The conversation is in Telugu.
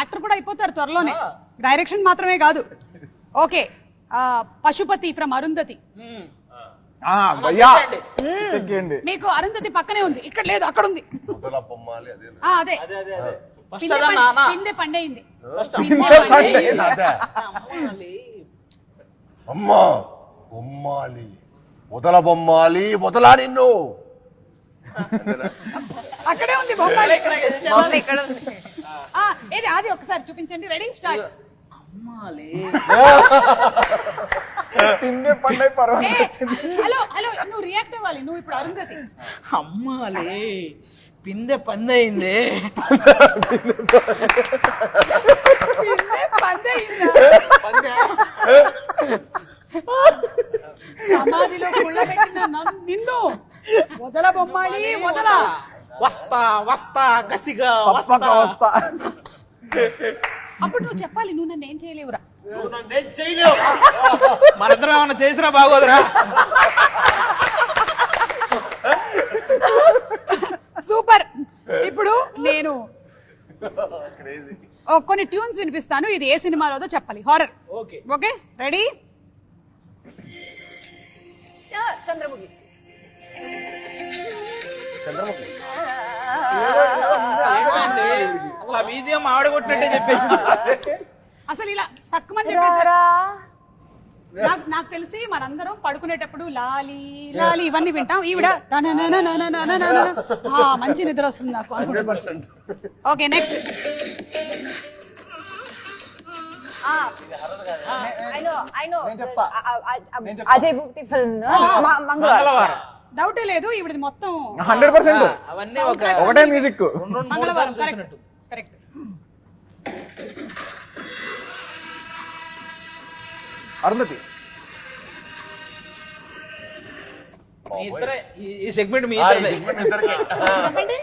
యాక్టర్ కూడా అయిపోతారు త్వరలోనే, డైరెక్షన్ మాత్రమే కాదు. Okay, Pashupati from Arundhati. మీకు అరుంధతి పక్కనే ఉంది, ఇక్కడ లేదు, అక్కడ ఉంది. అదే పిందె పండైంది. అమ్మా బొమ్మాలి, వదల బొమ్మాలి, వదలా నిన్ను. అక్కడే ఉంది బొమ్మాలి. ఏది అది ఒకసారి చూపించండి. Ready start. అమ్మాలి హలో హలో, నువ్వు రియాక్ట్ అవ్వాలి. నువ్వు ఇప్పుడు అరుంధతి. అమ్మాలి పిందె పందయింది. సమాధిలో కుళ్ళబెట్టిన నిన్ను వదల బొమ్మాలి, వదల. వస్తా వస్తా కసిగా వస్తా. అప్పుడు నువ్వు చెప్పాలి, నువ్వు నన్ను ఏం చేయలేవురా. మనిద్దరం ఏమన్నా చేసినా బాగోదురా. సూపర్. ఇప్పుడు నేను కొన్ని ట్యూన్స్ వినిపిస్తాను, ఇది ఏ సినిమాలోదో చెప్పాలి. హారర్. Okay ready? చంద్రముఖి. అసలు ఆ బీజిఎం ఆడగొట్టినట్టే చెప్పేసి. అసలు ఇలా తక్కువని చెప్పేసి నాకు తెలిసి మనందరం పడుకునేటప్పుడు లాలి లాలి ఇవన్నీ వింటాం. ఈవిడ మంచి నిద్ర వస్తుంది నాకు. Okay next. Ajay Bhupathi film Mangalavaaram. డౌటే లేదు, ఈవిడది మొత్తం 100% అవన్నీ ఒకటే మ్యూజిక్. మంగళవారం. కరెక్ట్. అరుంధతి. ఈ సెగ్మెంట్ మీ చెప్పండి.